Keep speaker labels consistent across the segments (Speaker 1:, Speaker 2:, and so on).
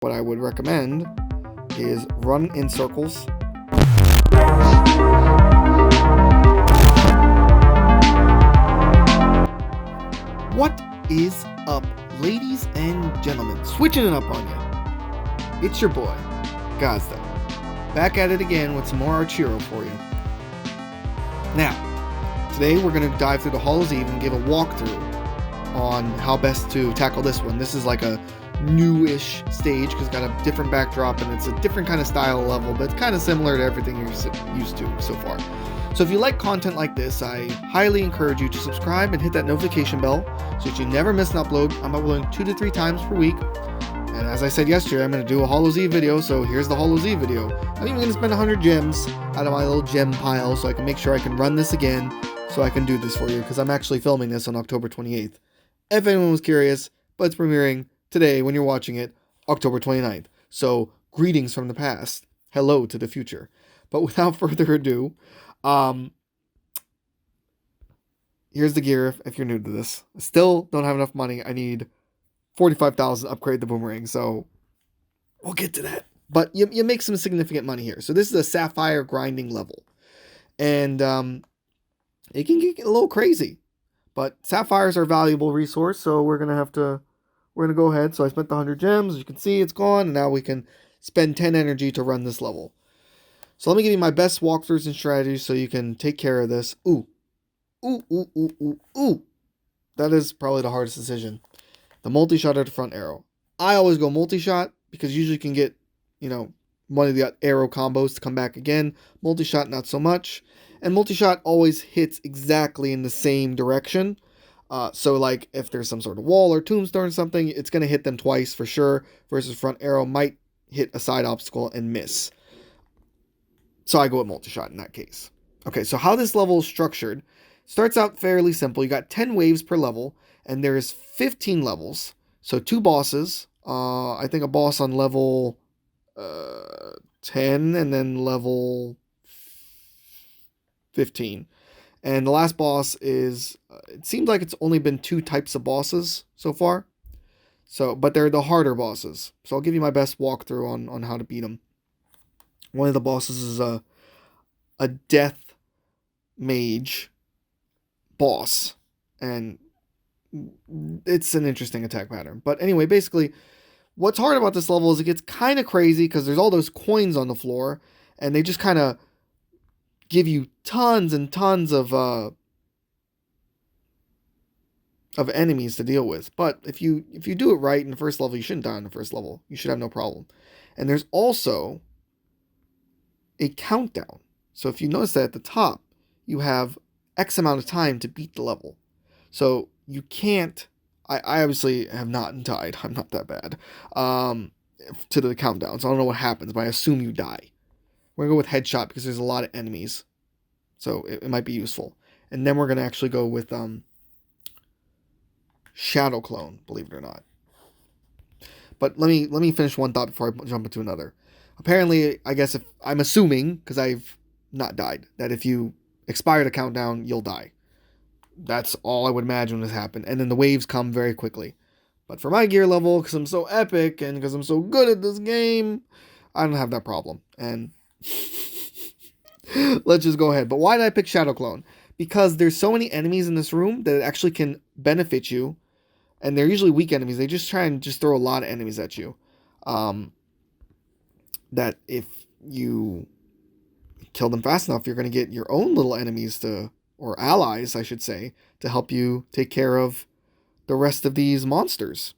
Speaker 1: what I would recommend is run in circles. What is up, ladies and gentlemen? Switching it up on you. It's your boy, Gazda. Back at it again with some more Archero for you. Now, today we're going to dive through the Hallows Eve and give a walkthrough on how best to tackle this one. This is like a newish stage because it's got a different backdrop and it's a different kind of style level, but it's kind of similar to everything you're used to so far. So if you like content like this, I highly encourage you to subscribe and hit that notification bell so that you never miss an upload. I'm uploading 2 to 3 times per week. And as I said yesterday, I'm going to do a Hallows Eve video, so here's the Hallows Eve video. I'm even going to spend 100 gems out of my little gem pile so I can make sure I can run this again so I can do this for you, because I'm actually filming this on October 28th. If anyone was curious, but it's premiering today when you're watching it, October 29th. So greetings from the past. Hello to the future. But without further ado, here's the gear if you're new to this. I still don't have enough money. I need 45,000 to upgrade the boomerang, so we'll get to that. But you make some significant money here. So this is a sapphire grinding level. And it can get a little crazy. But sapphires are a valuable resource, so we're going to go ahead. So I spent the 100 gems. As you can see, it's gone. And now we can spend 10 energy to run this level. So let me give you my best walkthroughs and strategies so you can take care of this. Ooh. That is probably the hardest decision. The multi-shot or the front arrow. I always go multi-shot because usually you can get, one of the arrow combos to come back again. Multi-shot, not so much. And multi-shot always hits exactly in the same direction. So like if there's some sort of wall or tombstone or something, it's going to hit them twice for sure. Versus front arrow might hit a side obstacle and miss. So I go with multi-shot in that case. Okay, so how this level is structured. Starts out fairly simple. You got 10 waves per level. And there's 15 levels. So 2 bosses. I think a boss on level 10 and then level 15. And the last boss is, it seems like it's only been 2 types of bosses so far. So, but they're the harder bosses. So I'll give you my best walkthrough on how to beat them. One of the bosses is a death mage boss. And it's an interesting attack pattern. But anyway, basically, what's hard about this level is it gets kind of crazy because there's all those coins on the floor. And they just kind of give you tons and tons of enemies to deal with. But if you do it right in the first level, you shouldn't die in the first level. You should have no problem. And there's also a countdown. So if you notice that at the top, you have X amount of time to beat the level. So you can't, I obviously have not died. I'm not that bad. To the countdown. So I don't know what happens, but I assume you die. We're going to go with headshot because there's a lot of enemies. So it might be useful. And then we're going to actually go with shadow clone, believe it or not. But let me finish one thought before I jump into another. Apparently, I guess if I'm assuming, because I've not died, that if you expire the countdown, you'll die. That's all I would imagine has happened. And then the waves come very quickly. But for my gear level, because I'm so epic and because I'm so good at this game, I don't have that problem. And let's just go ahead. But why did I pick Shadow Clone? Because there's so many enemies in this room that it actually can benefit you. And they're usually weak enemies. They just try and just throw a lot of enemies at you. That if you kill them fast enough, you're going to get your own little enemies to, or allies, I should say, to help you take care of the rest of these monsters.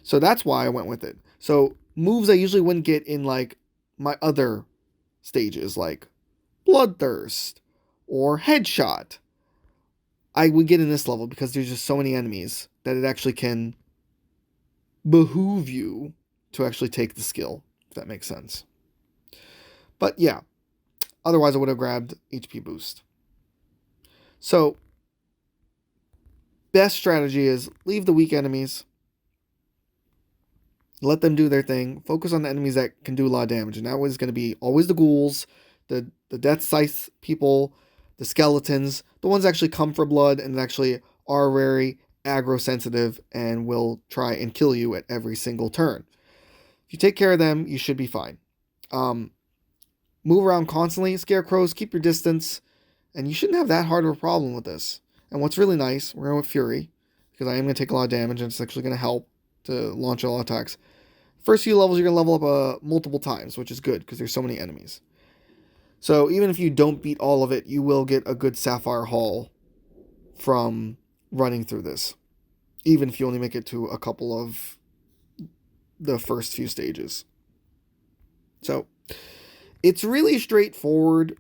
Speaker 1: So that's why I went with it. So moves I usually wouldn't get in like my other stages, like Bloodthirst or Headshot, I would get in this level because there's just so many enemies that it actually can behoove you to actually take the skill, if that makes sense. But yeah, otherwise I would have grabbed HP boost. So, best strategy is leave the weak enemies. Let them do their thing. Focus on the enemies that can do a lot of damage. And that was going to be always the ghouls, the death scythe people, the skeletons, the ones that actually come for blood and actually are very aggro sensitive and will try and kill you at every single turn. If you take care of them, you should be fine. Move around constantly. Scarecrows, keep your distance. And you shouldn't have that hard of a problem with this. And what's really nice, we're going with Fury, because I am going to take a lot of damage, and it's actually going to help to launch all attacks. First few levels, you're going to level up multiple times, which is good, because there's so many enemies. So even if you don't beat all of it, you will get a good Sapphire haul from running through this. Even if you only make it to a couple of the first few stages. So it's really straightforward,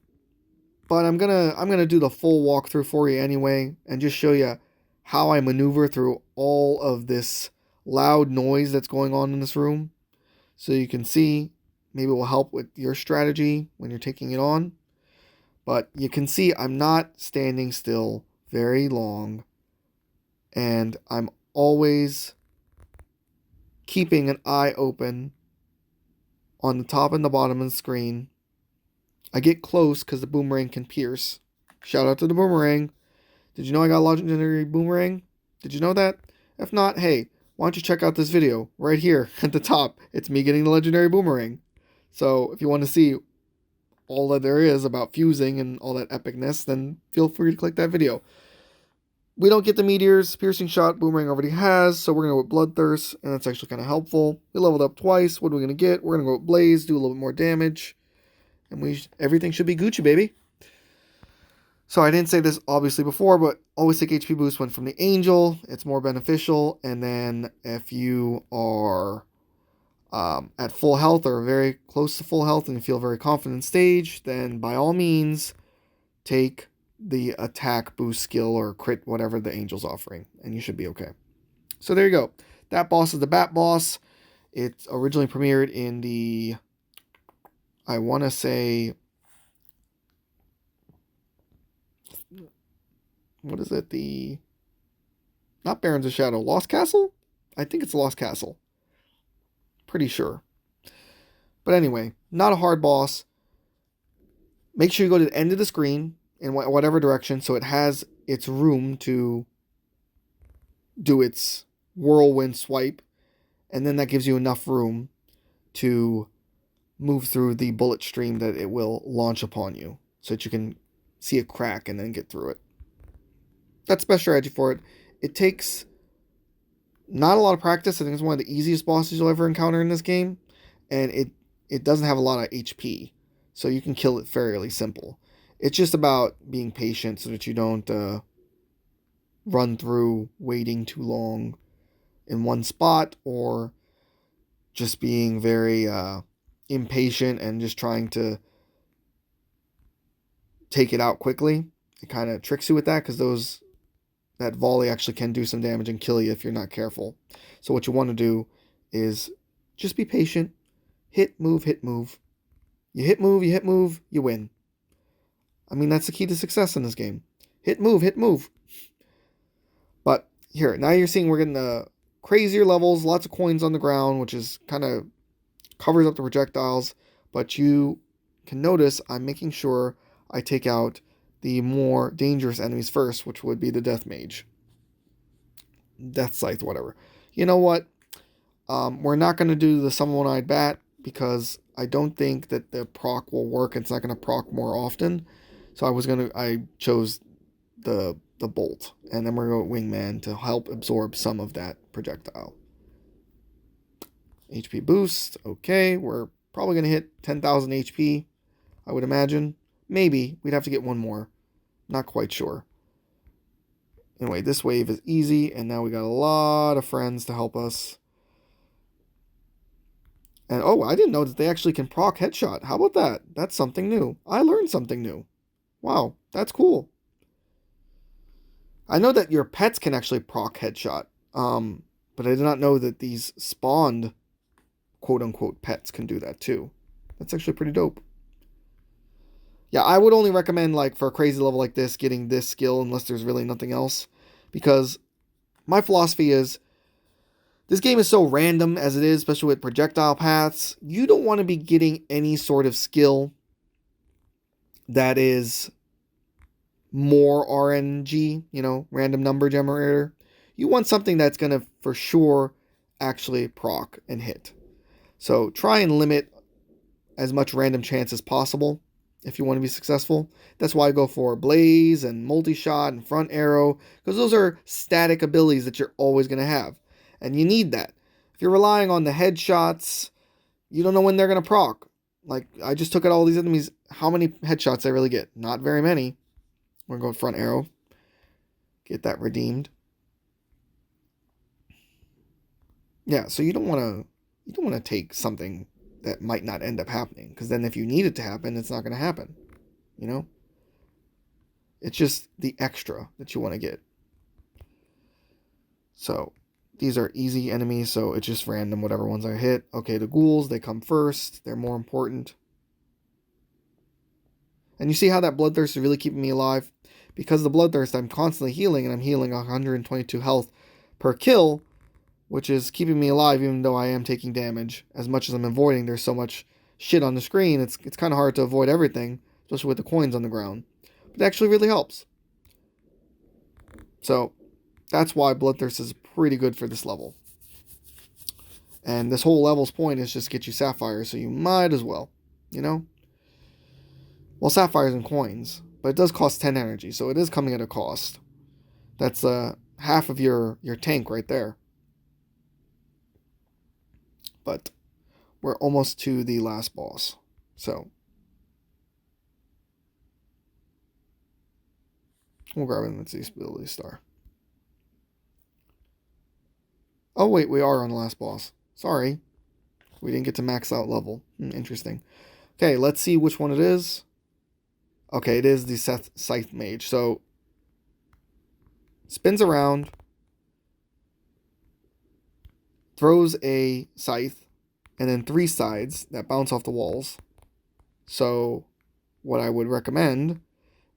Speaker 1: but I'm gonna do the full walkthrough for you anyway, and just show you how I maneuver through all of this loud noise that's going on in this room, so you can see. Maybe it will help with your strategy when you're taking it on. But you can see I'm not standing still very long, and I'm always keeping an eye open on the top and the bottom of the screen. I get close because the boomerang can pierce. Shout out to the boomerang. Did you know I got a legendary boomerang? Did you know that? If not, hey, why don't you check out this video right here at the top. It's me getting the legendary boomerang. So if you want to see all that there is about fusing and all that epicness, then feel free to click that video. We don't get the meteors. Piercing shot, boomerang already has, so we're going to go with Bloodthirst, and that's actually kind of helpful. We leveled up twice. What are we going to get? We're going to go with Blaze, do a little bit more damage, and everything should be Gucci, baby. So I didn't say this obviously before, but always take HP boost when from the Angel. It's more beneficial, and then if you are at full health or very close to full health and you feel very confident stage, then by all means take the attack boost skill or crit, whatever the Angel's offering, and you should be okay. So there you go. That boss is the Bat Boss. It originally premiered in the, I want to say, what is it? Not Barons of Shadow, Lost Castle? I think it's Lost Castle. Pretty sure. But anyway, not a hard boss. Make sure you go to the end of the screen in whatever direction, so it has its room to do its whirlwind swipe, and then that gives you enough room to move through the bullet stream that it will launch upon you, so that you can see a crack and then get through it. That's the best strategy for it. It takes not a lot of practice. I think it's one of the easiest bosses you'll ever encounter in this game, and it doesn't have a lot of HP, so you can kill it fairly simple. It's just about being patient so that you don't run through waiting too long in one spot, or just being very impatient and just trying to take it out quickly. It kind of tricks you with that, because that volley actually can do some damage and kill you if you're not careful. So what you want to do is just be patient. Hit, move, hit, move. You hit, move, you win. I mean, that's the key to success in this game. Hit, move, hit, move. But here, now you're seeing we're getting the crazier levels, lots of coins on the ground, which is kind of covers up the projectiles. But you can notice I'm making sure I take out the more dangerous enemies first, which would be the Death Mage. Death Scythe, whatever. You know what? We're not going to do the Summon One-Eyed Bat, because I don't think that the proc will work. It's not going to proc more often. So I chose the Bolt. And then we're going to go Wingman to help absorb some of that projectile. HP boost. Okay, we're probably going to hit 10,000 HP, I would imagine. Maybe. We'd have to get one more. Not quite sure. Anyway, this wave is easy, and now we got a lot of friends to help us. And oh, I didn't know that they actually can proc headshot. How about that? That's something new. I learned something new. Wow, that's cool. I know that your pets can actually proc headshot, but I did not know that these spawned quote-unquote pets can do that too. That's actually pretty dope. Yeah, I would only recommend, like, for a crazy level like this, getting this skill unless there's really nothing else. Because my philosophy is, this game is so random as it is, especially with projectile paths. You don't want to be getting any sort of skill that is more RNG, random number generator. You want something that's going to, for sure, actually proc and hit. So try and limit as much random chance as possible if you want to be successful. That's why I go for Blaze and Multi-Shot and Front Arrow, because those are static abilities that you're always going to have. And you need that. If you're relying on the headshots, you don't know when they're going to proc. Like, I just took out all these enemies. How many headshots I really get? Not very many. We're going to go Front Arrow. Get that redeemed. Yeah, so you don't want to take something that might not end up happening, because then if you need it to happen, it's not going to happen. You know? It's just the extra that you want to get. So, these are easy enemies, so it's just random, whatever ones I hit. Okay, the ghouls, they come first. They're more important. And you see how that bloodthirst is really keeping me alive? Because of the bloodthirst, I'm constantly healing, and I'm healing 122 health per kill, which is keeping me alive even though I am taking damage. As much as I'm avoiding, there's so much shit on the screen, it's kind of hard to avoid everything, especially with the coins on the ground. But it actually really helps. So, that's why Bloodthirst is pretty good for this level. And this whole level's point is just get you sapphires, so you might as well, you know? Well, sapphires and coins, but it does cost 10 energy, so it is coming at a cost. That's half of your tank right there. But we're almost to the last boss. So we'll grab an ability star. Oh wait, we are on the last boss. Sorry. We didn't get to max out level. Interesting. Okay, let's see which one it is. Okay, it is the Scythe Mage. So spins around, throws a scythe, and then 3 sides that bounce off the walls. So what I would recommend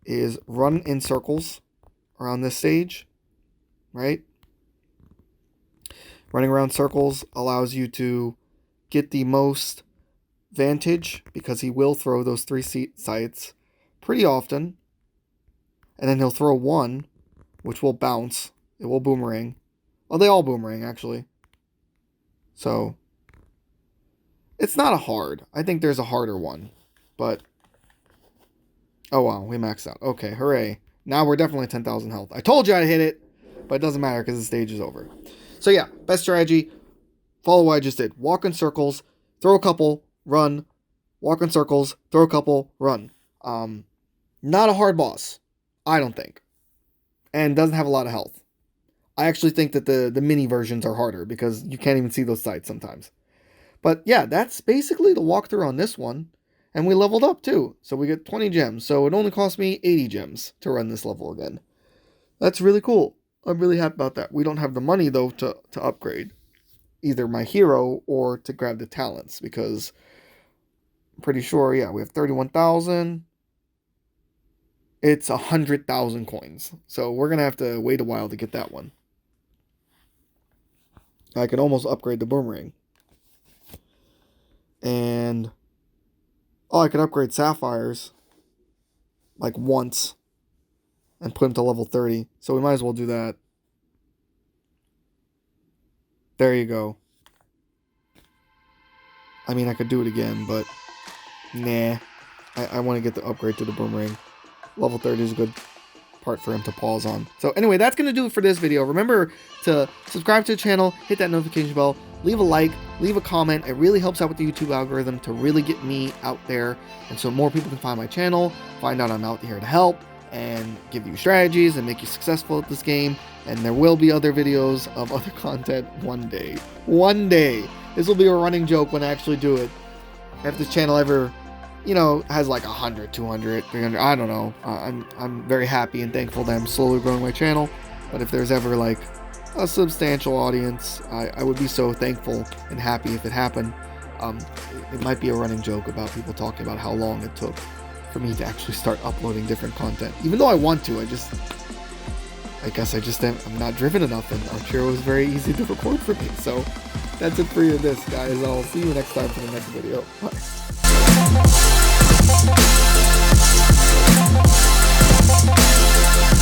Speaker 1: is run in circles around this stage, right? Running around circles allows you to get the most vantage, because he will throw those 3 scythes pretty often. And then he'll throw 1, which will bounce. It will boomerang. Oh, they all boomerang, actually. So it's not a hard. I think there's a harder one. But oh wow, we maxed out. Okay, hooray. Now we're definitely 10,000 health. I told you I'd hit it, but it doesn't matter because the stage is over. So yeah, best strategy. Follow what I just did. Walk in circles, throw a couple, run. Walk in circles, throw a couple, run. Not a hard boss, I don't think. And doesn't have a lot of health. I actually think that the mini versions are harder because you can't even see those sights sometimes. But yeah, that's basically the walkthrough on this one. And we leveled up too. So we get 20 gems. So it only cost me 80 gems to run this level again. That's really cool. I'm really happy about that. We don't have the money though to upgrade either my hero or to grab the talents, because I'm pretty sure, yeah, we have 31,000. It's 100,000 coins. So we're going to have to wait a while to get that one. I can almost upgrade the boomerang. And oh, I could upgrade sapphires like once and put them to level 30. So we might as well do that. There you go. I mean, I could do it again, but nah. I want to get the upgrade to the boomerang. Level 30 is a good part for him to pause on. So anyway, that's going to do it for this video. Remember to subscribe to the channel, hit that notification bell, leave a like, leave a comment. It really helps out with the YouTube algorithm to really get me out there, and so more people can find my channel, find out I'm out here to help, and give you strategies and make you successful at this game. And there will be other videos of other content one day. One day. This will be a running joke when I actually do it. If this channel ever, you know, has like 100, 200, 300, I don't know. I'm very happy and thankful that I'm slowly growing my channel. But if there's ever like a substantial audience, I would be so thankful and happy if it happened. It might be a running joke about people talking about how long it took for me to actually start uploading different content. Even though I want to, I guess I'm not driven enough, and Archero is very easy to record for me. So that's it for you this, guys. I'll see you next time for the next video. Bye.